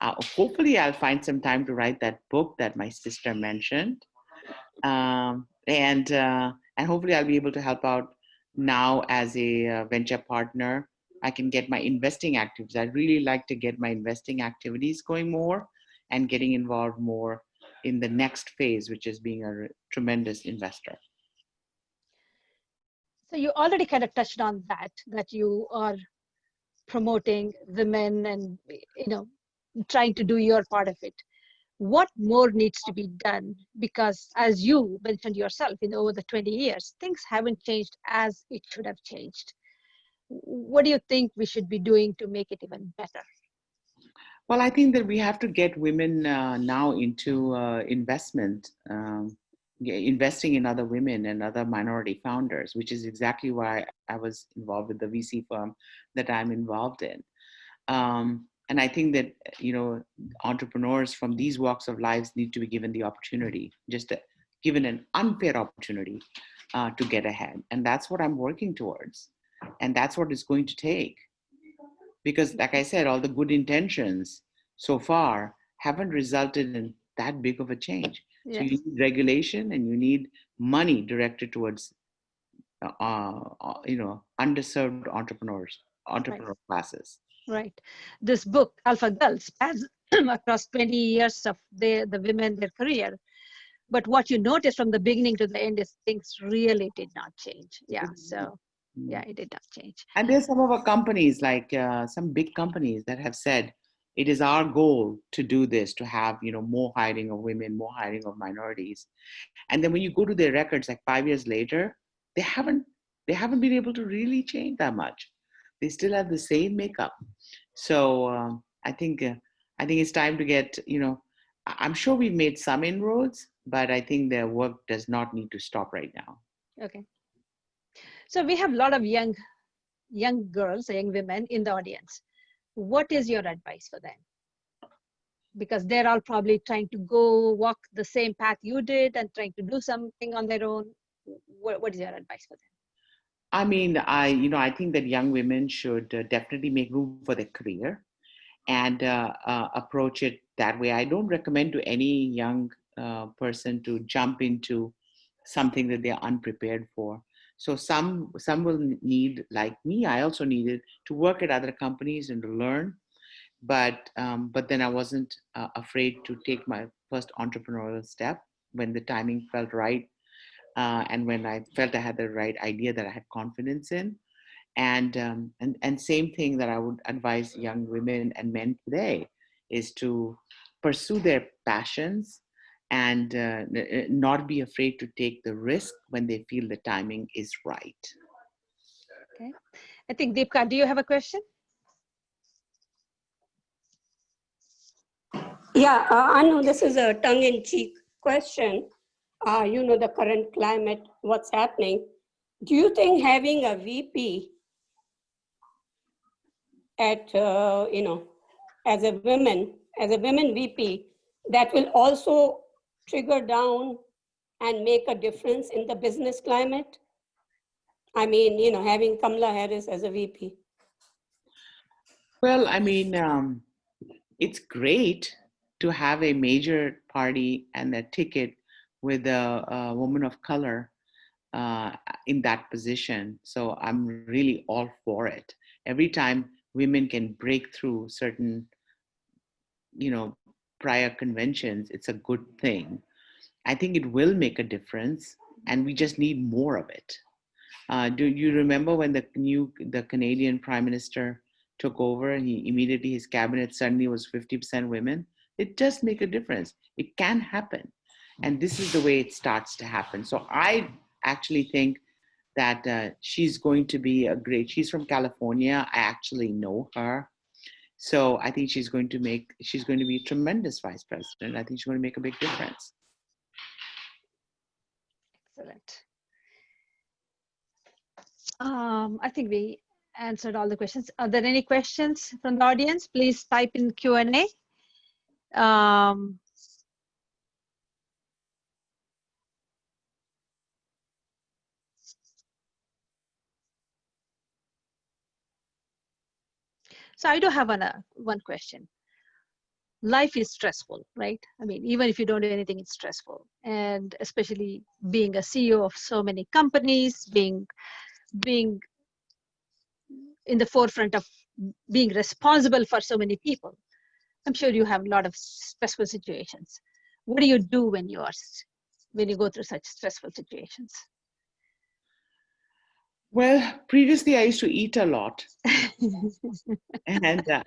Hopefully, I'll find some time to write that book that my sister mentioned, and hopefully, I'll be able to help out now as a venture partner. I can get my investing activities. I'd really like to get my investing activities going more and getting involved more in the next phase, which is being a tremendous investor. So you already kind of touched on that you are promoting women and, trying to do your part of it. What more needs to be done? Because as you mentioned yourself, over the 20 years, things haven't changed as it should have changed. What do you think we should be doing to make it even better? Well, I think that we have to get women now into investment, investing in other women and other minority founders, which is exactly why I was involved with the VC firm that I'm involved in. And I think that, entrepreneurs from these walks of lives need to be given the opportunity, given an unfair opportunity to get ahead. And that's what I'm working towards. And that's what it's going to take. Because like I said, all the good intentions so far haven't resulted in that big of a change. Yes. So you need regulation and you need money directed towards, underserved entrepreneur classes. Right. This book, Alpha Girls, spans across 20 years of the women, their career. But what you notice from the beginning to the end is things really did not change. Yeah. So yeah, it did not change. And there's some of our companies, like some big companies that have said, it is our goal to do this, to have, more hiring of women, more hiring of minorities. And then when you go to their records, like 5 years later, they haven't been able to really change that much. They still have the same makeup. So I think it's time to get, I'm sure we've made some inroads, but I think their work does not need to stop right now. Okay. So we have a lot of young girls, young women in the audience. What is your advice for them? Because they're all probably trying to go walk the same path you did and trying to do something on their own. What is your advice for them? I mean, I think that young women should definitely make room for their career and approach it that way. I don't recommend to any young person to jump into something that they're unprepared for. So some will need, like me, I also needed to work at other companies and to learn. But then I wasn't afraid to take my first entrepreneurial step when the timing felt right, and when I felt I had the right idea that I had confidence in. And same thing that I would advise young women and men today is to pursue their passions and not be afraid to take the risk when they feel the timing is right. Okay. I think Deepka, do you have a question? Yeah, Anu, this is a tongue-in-cheek question. The current climate, what's happening. Do you think having a VP at, as a women VP, that will also trigger down and make a difference in the business climate? I mean, having Kamala Harris as a VP. Well, I mean, it's great to have a major party and a ticket with a woman of color in that position. So I'm really all for it. Every time women can break through certain, prior conventions, it's a good thing. I think it will make a difference, and we just need more of it. Do you remember when the Canadian Prime Minister took over and his cabinet suddenly was 50% women? It does make a difference. It can happen. And this is the way it starts to happen. So I actually think that she's going to be she's from California. I actually know her. So I think she's going to be a tremendous vice president. I think she's going to make a big difference. Excellent. I think we answered all the questions. Are there any questions from the audience? Please type in Q&A. So I do have one question. Life is stressful, right? I mean, even if you don't do anything, it's stressful. And especially being a CEO of so many companies, being in the forefront of being responsible for so many people. I'm sure you have a lot of stressful situations. What do you do when you go through such stressful situations? Well, previously I used to eat a lot, and that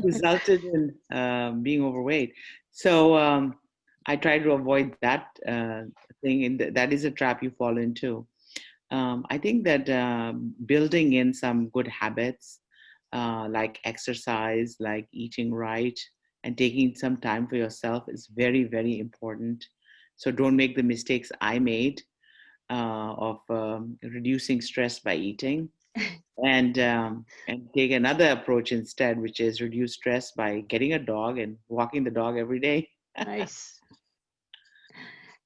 resulted in being overweight. So I try to avoid that thing, and that is a trap you fall into. I think that building in some good habits, like exercise, like eating right, and taking some time for yourself is very, very important. So don't make the mistakes I made of reducing stress by eating, and take another approach instead, which is reduce stress by getting a dog and walking the dog every day. Nice.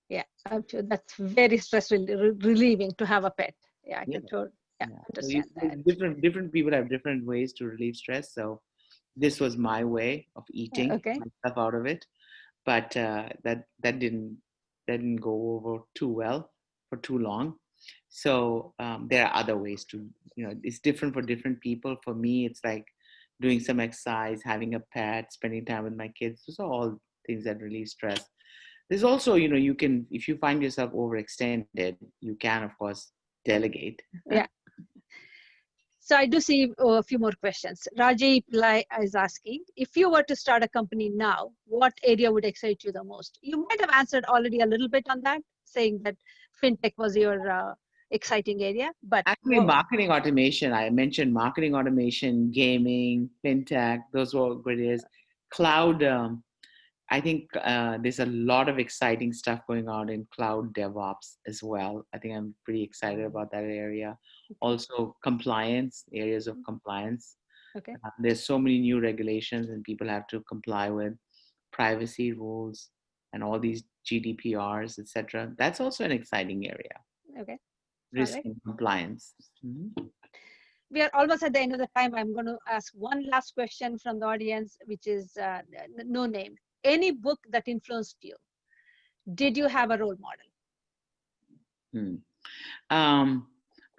Yeah, I'm sure that's very stress relieving to have a pet. Yeah, I Yeah. can totally So understand that. different people have different ways to relieve stress. So this was my way of eating Okay. myself out of it, but that didn't go over too well for too long. So there are other ways to, it's different for different people. For me, it's like doing some exercise, having a pet, spending time with my kids. Those are all things that relieve stress. There's also, you can, if you find yourself overextended, you can, of course, delegate. Yeah. So I do see a few more questions. Raji Pillai is asking, if you were to start a company now, what area would excite you the most? You might have answered already a little bit on that, saying that fintech was your exciting area, but Actually, marketing automation, I mentioned marketing automation, gaming, fintech, those were good areas. Cloud, I think there's a lot of exciting stuff going on in cloud DevOps as well. I think I'm pretty excited about that area. Also, compliance, areas of compliance. okay. There's so many new regulations and people have to comply with privacy rules and all these GDPRs, etc. That's also an exciting area. Okay. All Risk right. and compliance. Mm-hmm. We are almost at the end of the time. I'm going to ask one last question from the audience, which is no name. Any book that influenced you? Did you have a role model?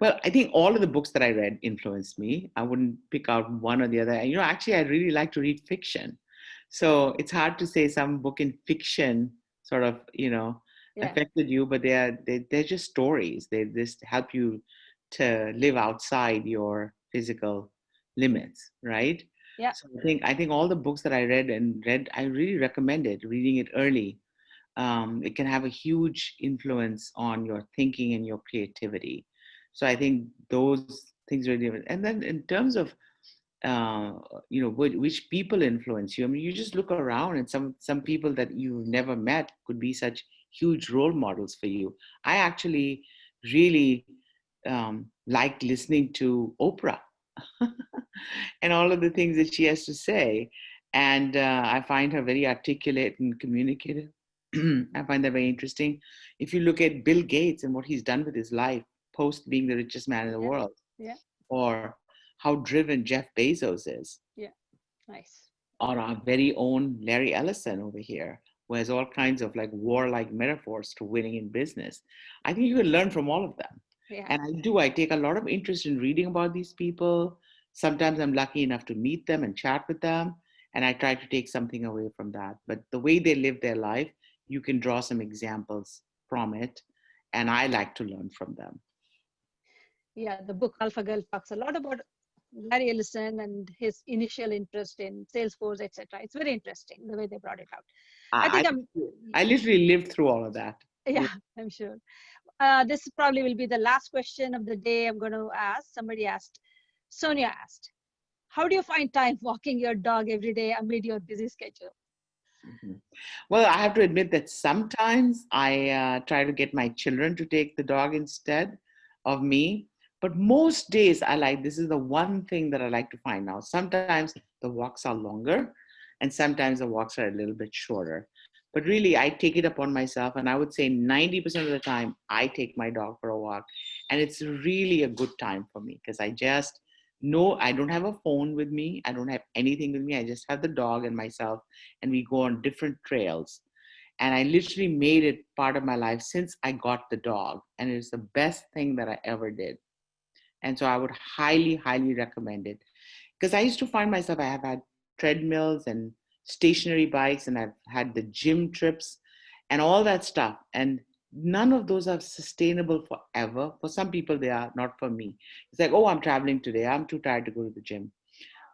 Well, I think all of the books that I read influenced me. I wouldn't pick out one or the other. Actually, I really like to read fiction. So it's hard to say some book in fiction sort of, affected you, but they're just stories. They just help you to live outside your physical limits, right? Yeah. So I think all the books that I read, I really recommend it, reading it early. It can have a huge influence on your thinking and your creativity. So I think those things are different. And then in terms of which people influence you. I mean, you just look around, and some people that you've never met could be such huge role models for you. I actually really like listening to Oprah and all of the things that she has to say, and I find her very articulate and communicative. I find that very interesting. If you look at Bill Gates and what he's done with his life post being the richest man in the world, or how driven Jeff Bezos is. Yeah, nice. Or our very own Larry Ellison over here, who has all kinds of like warlike metaphors to winning in business. I think you can learn from all of them. Yeah. And I take a lot of interest in reading about these people. Sometimes I'm lucky enough to meet them and chat with them, and I try to take something away from that. But the way they live their life, you can draw some examples from it, and I like to learn from them. Yeah, the book Alpha Girl talks a lot about Larry Ellison and his initial interest in Salesforce, etc. It's very interesting the way they brought it out. I literally lived through all of that. Yeah, I'm sure. This probably will be the last question of the day I'm going to ask. Somebody asked, Sonia asked, how do you find time walking your dog every day amid your busy schedule? Mhm. Well, I have to admit that sometimes I try to get my children to take the dog instead of me. But most days I like, this is the one thing that I like to find out. Sometimes the walks are longer and sometimes the walks are a little bit shorter. But really, I take it upon myself, and I would say 90% of the time I take my dog for a walk. And it's really a good time for me because I just know I don't have a phone with me. I don't have anything with me. I just have the dog and myself, and we go on different trails. And I literally made it part of my life since I got the dog. And it's the best thing that I ever did. And so I would highly, highly recommend it. Because I used to find myself, I have had treadmills and stationary bikes, and I've had the gym trips and all that stuff. And none of those are sustainable forever. For some people, they are, not for me. It's like, oh, I'm traveling today. I'm too tired to go to the gym.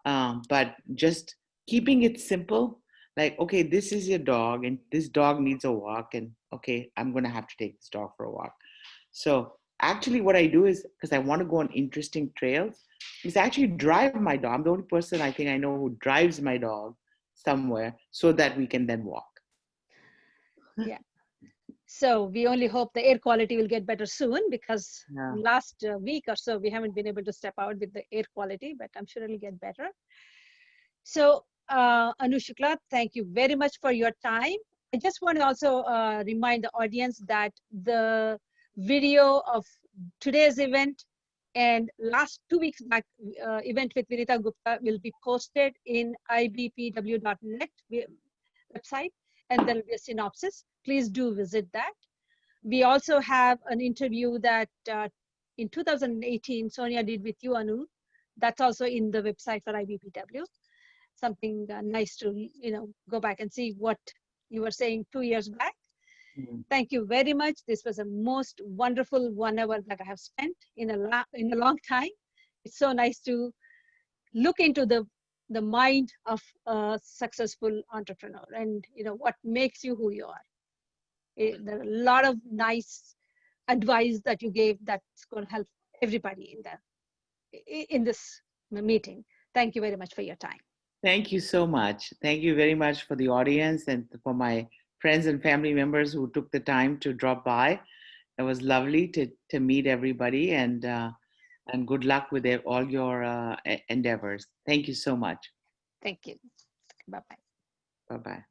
But just keeping it simple, like, okay, this is your dog, and this dog needs a walk, and okay, I'm going to have to take this dog for a walk. So actually, what I do is, because I want to go on interesting trails, is actually drive my dog. I'm the only person I think I know who drives my dog somewhere so that we can then walk. Yeah. So we only hope the air quality will get better soon, because Yeah. last week or so we haven't been able to step out with the air quality, but I'm sure it'll get better. So Anu Shukla, thank you very much for your time. I just want to also remind the audience that the video of today's event and last 2 weeks back event with Vinita Gupta will be posted in ibpw.net website, and there will be a synopsis. Please do visit that. We also have an interview that in 2018 Sonia did with you, Anu. That's also in the website for IBPW. Something nice to go back and see what you were saying 2 years back. Mm. Thank you very much. This was a most wonderful 1 hour that I have spent in a long time. It's so nice to look into the mind of a successful entrepreneur, and what makes you who you are. There are a lot of nice advice that you gave that's going to help everybody in this meeting. Thank you very much for your time. Thank you so much. Thank you very much for the audience and for my friends and family members who took the time to drop by. It was lovely to meet everybody, and good luck with all your endeavors. Thank you so much. Thank you. Bye-bye. Bye-bye.